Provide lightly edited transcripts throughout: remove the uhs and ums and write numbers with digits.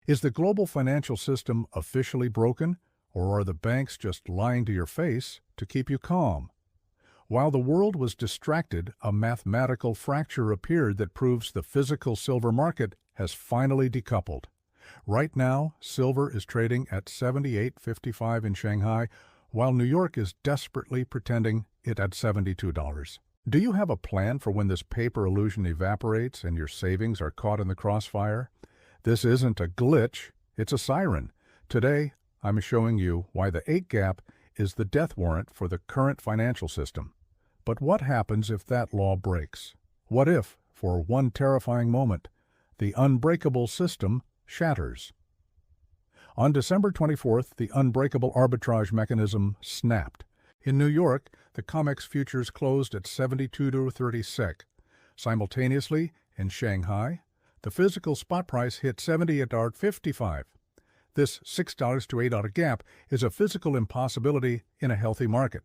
Is the global financial system officially broken, or are the banks just lying to your face to keep you calm? While the world was distracted, a mathematical fracture appeared that proves the physical silver market has finally decoupled. Right now, silver is trading at 78.55 in Shanghai, while New York is desperately pretending it at $72. Do you have a plan for when this paper illusion evaporates and your savings are caught in the crossfire? This isn't a glitch, it's a siren. Today, I'm showing you why the 8 gap is the death warrant for the current financial system. But what happens if that law breaks? What if, for one terrifying moment, the unbreakable system shatters? On December 24th, the unbreakable arbitrage mechanism snapped. In New York, the COMEX futures closed at 72.30 SEC. Simultaneously, in Shanghai, the physical spot price hit $78.55. This $6 to $8 gap is a physical impossibility in a healthy market.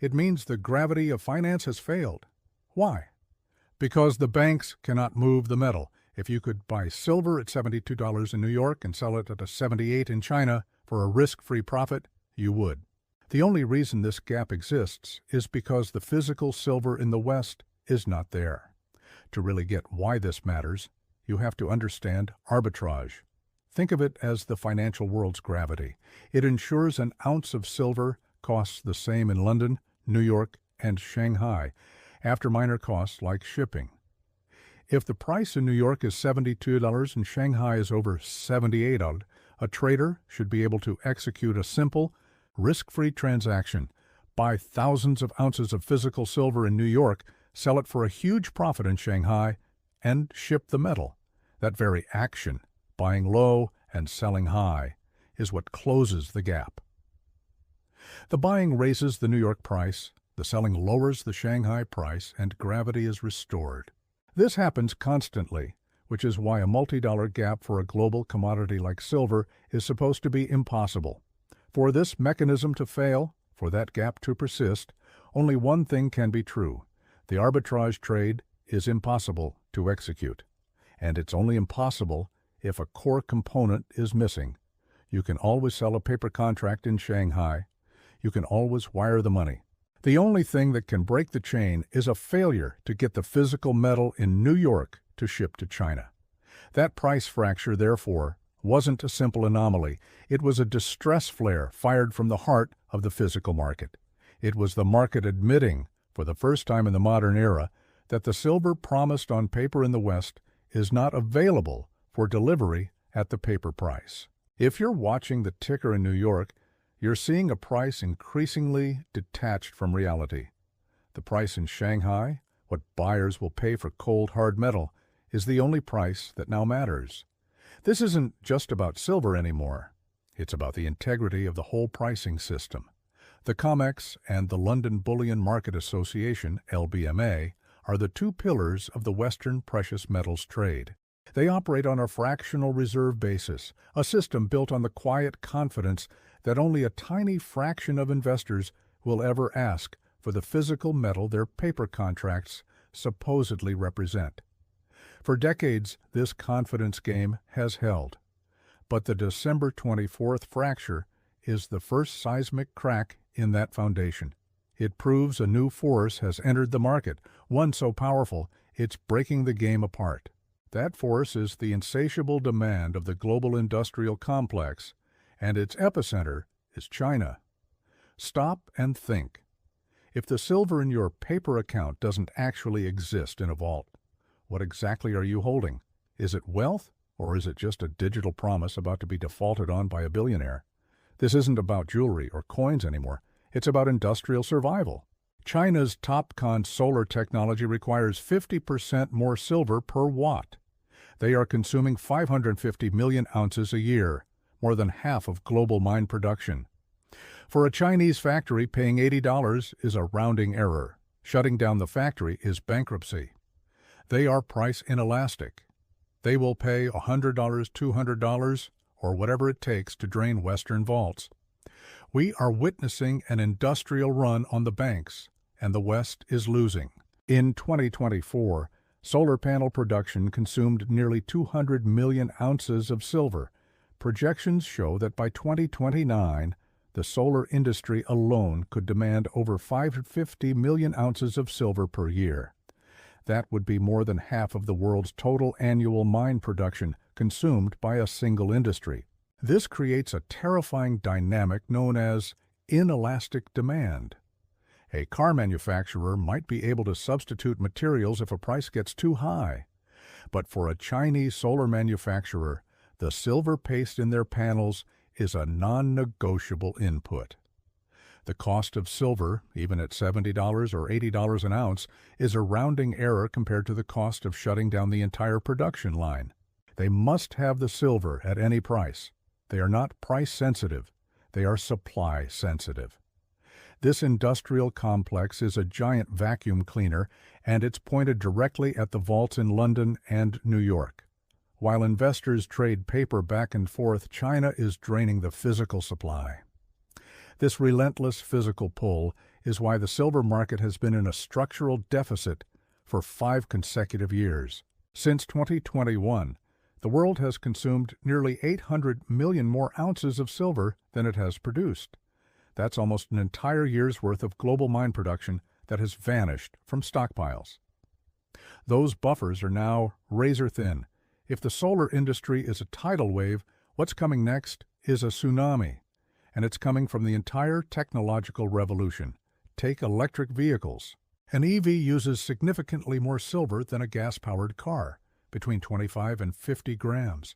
It means the gravity of finance has failed. Why? Because the banks cannot move the metal. If you could buy silver at $72 in New York and sell it at $78 in China for a risk-free profit, you would. The only reason this gap exists is because the physical silver in the West is not there. To really get why this matters, you have to understand arbitrage. Think of it as the financial world's gravity. It ensures an ounce of silver costs the same in London, New York, and Shanghai, after minor costs like shipping. If the price in New York is $72 and Shanghai is over $78, a trader should be able to execute a simple, risk-free transaction, buy thousands of ounces of physical silver in New York, sell it for a huge profit in Shanghai, and ship the metal. That very action, buying low and selling high, is what closes the gap. The buying raises the New York price, the selling lowers the Shanghai price, and gravity is restored. This happens constantly, which is why a multi-dollar gap for a global commodity like silver is supposed to be impossible. For this mechanism to fail, for that gap to persist, only one thing can be true. The arbitrage trade is impossible to execute. And it's only impossible if a core component is missing. You can always sell a paper contract in Shanghai. You can always wire the money. The only thing that can break the chain is a failure to get the physical metal in New York to ship to China. That price fracture, therefore, wasn't a simple anomaly. It was a distress flare fired from the heart of the physical market. It was the market admitting, for the first time in the modern era, that the silver promised on paper in the West is not available for delivery at the paper price. If you're watching the ticker in New York, you're seeing a price increasingly detached from reality. The price in Shanghai, what buyers will pay for cold, hard metal, is the only price that now matters. This isn't just about silver anymore. It's about the integrity of the whole pricing system. The COMEX and the London Bullion Market Association, LBMA, are the two pillars of the Western precious metals trade. They operate on a fractional reserve basis, a system built on the quiet confidence that only a tiny fraction of investors will ever ask for the physical metal their paper contracts supposedly represent. For decades, this confidence game has held. But the December 24th fracture is the first seismic crack in that foundation. It proves a new force has entered the market, one so powerful it's breaking the game apart. That force is the insatiable demand of the global industrial complex, and its epicenter is China. Stop and think. If the silver in your paper account doesn't actually exist in a vault, what exactly are you holding? Is it wealth, or is it just a digital promise about to be defaulted on by a billionaire? This isn't about jewelry or coins anymore. It's about industrial survival. China's TOPCon solar technology requires 50% more silver per watt. They are consuming 550 million ounces a year, more than half of global mine production. For a Chinese factory, paying $80 is a rounding error. Shutting down the factory is bankruptcy. They are price inelastic. They will pay $100, $200, or whatever it takes to drain Western vaults. We are witnessing an industrial run on the banks, and the West is losing. In 2024, solar panel production consumed nearly 200 million ounces of silver, Projections show that by 2029, the solar industry alone could demand over 550 million ounces of silver per year. That would be more than half of the world's total annual mine production consumed by a single industry. This creates a terrifying dynamic known as inelastic demand. A car manufacturer might be able to substitute materials if a price gets too high. But for a Chinese solar manufacturer, the silver paste in their panels is a non-negotiable input. The cost of silver, even at $70 or $80 an ounce, is a rounding error compared to the cost of shutting down the entire production line. They must have the silver at any price. They are not price sensitive. They are supply sensitive. This industrial complex is a giant vacuum cleaner, and it's pointed directly at the vaults in London and New York. While investors trade paper back and forth, China is draining the physical supply. This relentless physical pull is why the silver market has been in a structural deficit for 5 consecutive years. Since 2021, the world has consumed nearly 800 million more ounces of silver than it has produced. That's almost an entire year's worth of global mine production that has vanished from stockpiles. Those buffers are now razor thin. If the solar industry is a tidal wave, what's coming next is a tsunami. And it's coming from the entire technological revolution. Take electric vehicles. An EV uses significantly more silver than a gas-powered car, between 25 and 50 grams,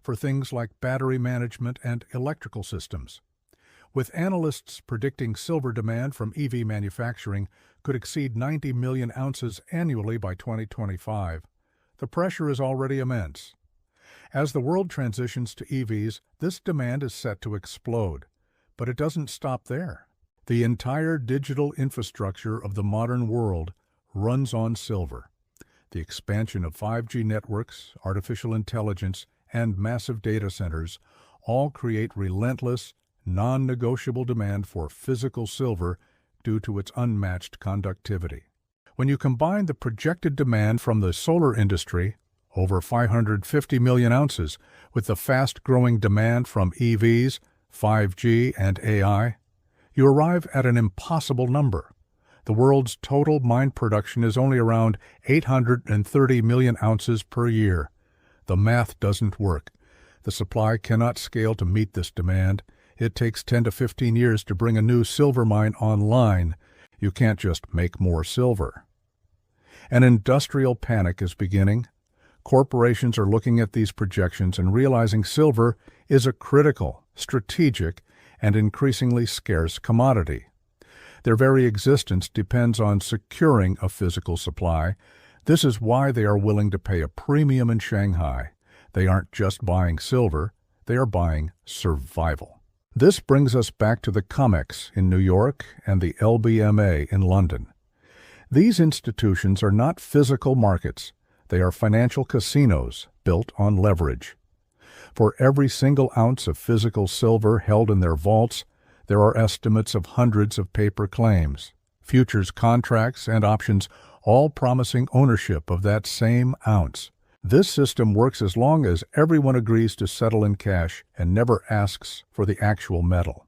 for things like battery management and electrical systems. With analysts predicting silver demand from EV manufacturing could exceed 90 million ounces annually by 2025, the pressure is already immense. As the world transitions to EVs, this demand is set to explode. But it doesn't stop there. The entire digital infrastructure of the modern world runs on silver. The expansion of 5G networks, artificial intelligence, and massive data centers all create relentless, non-negotiable demand for physical silver due to its unmatched conductivity. When you combine the projected demand from the solar industry, over 550 million ounces, with the fast-growing demand from EVs, 5G, and AI, you arrive at an impossible number. The world's total mine production is only around 830 million ounces per year. The math doesn't work. The supply cannot scale to meet this demand. It takes 10 to 15 years to bring a new silver mine online. You can't just make more silver. An industrial panic is beginning. Corporations are looking at these projections and realizing silver is a critical, strategic, and increasingly scarce commodity. Their very existence depends on securing a physical supply. This is why they are willing to pay a premium in Shanghai. They aren't just buying silver, they are buying survival. This brings us back to the COMEX in New York and the LBMA in London. These institutions are not physical markets. They are financial casinos built on leverage. For every single ounce of physical silver held in their vaults, there are estimates of hundreds of paper claims, futures contracts, and options, all promising ownership of that same ounce. This system works as long as everyone agrees to settle in cash and never asks for the actual metal.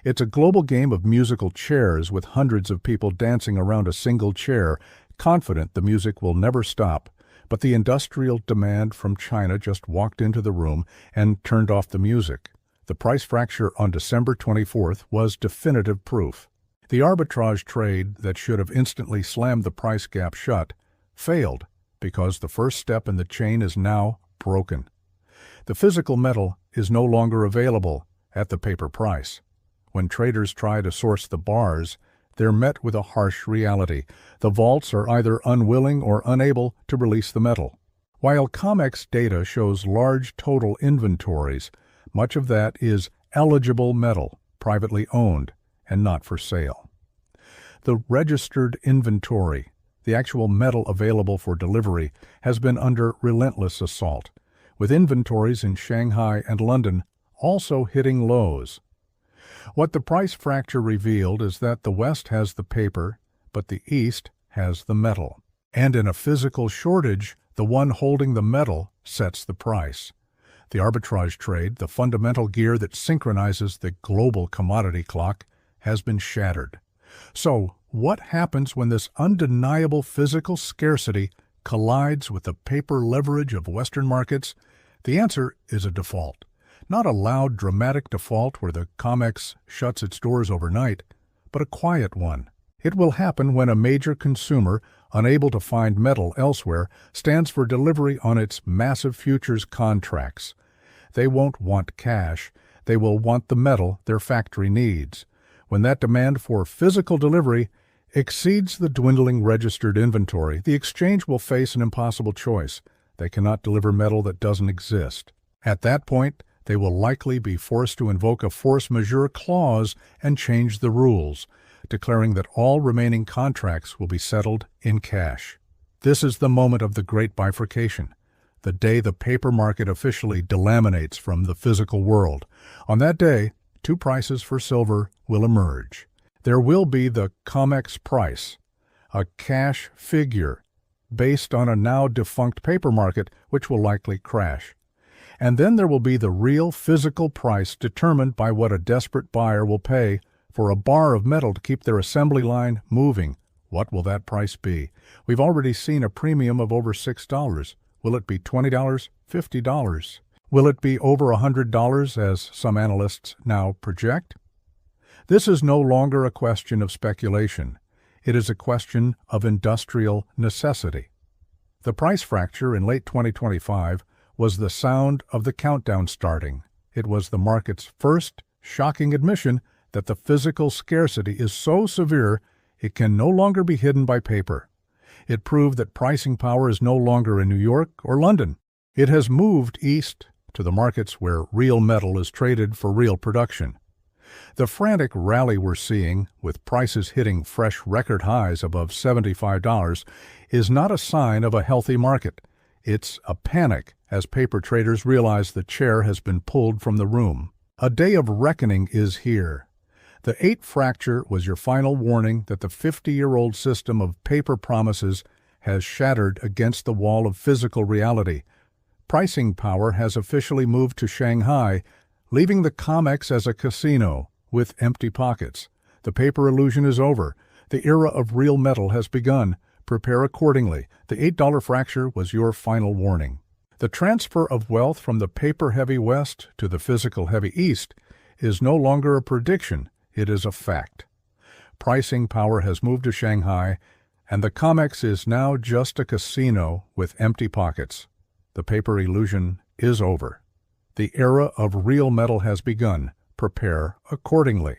It's a global game of musical chairs with hundreds of people dancing around a single chair, confident the music will never stop. But the industrial demand from China just walked into the room and turned off the music. The price fracture on December 24th was definitive proof. The arbitrage trade that should have instantly slammed the price gap shut failed because the first step in the chain is now broken. The physical metal is no longer available at the paper price. When traders try to source the bars, they're met with a harsh reality. The vaults are either unwilling or unable to release the metal. While COMEX data shows large total inventories, much of that is eligible metal, privately owned, and not for sale. The registered inventory, the actual metal available for delivery, has been under relentless assault, with inventories in Shanghai and London also hitting lows. What the price fracture revealed is that the West has the paper, but the East has the metal. And in a physical shortage, the one holding the metal sets the price. The arbitrage trade, the fundamental gear that synchronizes the global commodity clock, has been shattered. So, what happens when this undeniable physical scarcity collides with the paper leverage of Western markets? The answer is a default. Not a loud, dramatic default where the COMEX shuts its doors overnight, but a quiet one. It will happen when a major consumer, unable to find metal elsewhere, stands for delivery on its massive futures contracts. They won't want cash. They will want the metal their factory needs. When that demand for physical delivery exceeds the dwindling registered inventory, the exchange will face an impossible choice. They cannot deliver metal that doesn't exist. At that point, they will likely be forced to invoke a force majeure clause and change the rules, declaring that all remaining contracts will be settled in cash. This is the moment of the great bifurcation, the day the paper market officially delaminates from the physical world. On that day, two prices for silver will emerge. There will be the COMEX price, a cash figure based on a now defunct paper market which will likely crash. And then there will be the real physical price determined by what a desperate buyer will pay for a bar of metal to keep their assembly line moving. What will that price be? We've already seen a premium of over $6. Will it be $20, $50? Will it be over $100 as some analysts now project? This is no longer a question of speculation. It is a question of industrial necessity. The price fracture in late 2025 was the sound of the countdown starting. It was the market's first shocking admission that the physical scarcity is so severe it can no longer be hidden by paper. It proved that pricing power is no longer in New York or London. It has moved east to the markets where real metal is traded for real production. The frantic rally we're seeing, with prices hitting fresh record highs above $75, is not a sign of a healthy market. It's a panic as paper traders realize the chair has been pulled from the room. A day of reckoning is here. The 8 fracture was your final warning that the 50-year-old system of paper promises has shattered against the wall of physical reality. Pricing power has officially moved to Shanghai, leaving the COMEX as a casino with empty pockets. The paper illusion is over. The era of real metal has begun. Prepare accordingly. The $8 fracture was your final warning. The transfer of wealth from the paper-heavy West to the physical-heavy East is no longer a prediction. It is a fact. Pricing power has moved to Shanghai, and the COMEX is now just a casino with empty pockets. The paper illusion is over. The era of real metal has begun. Prepare accordingly.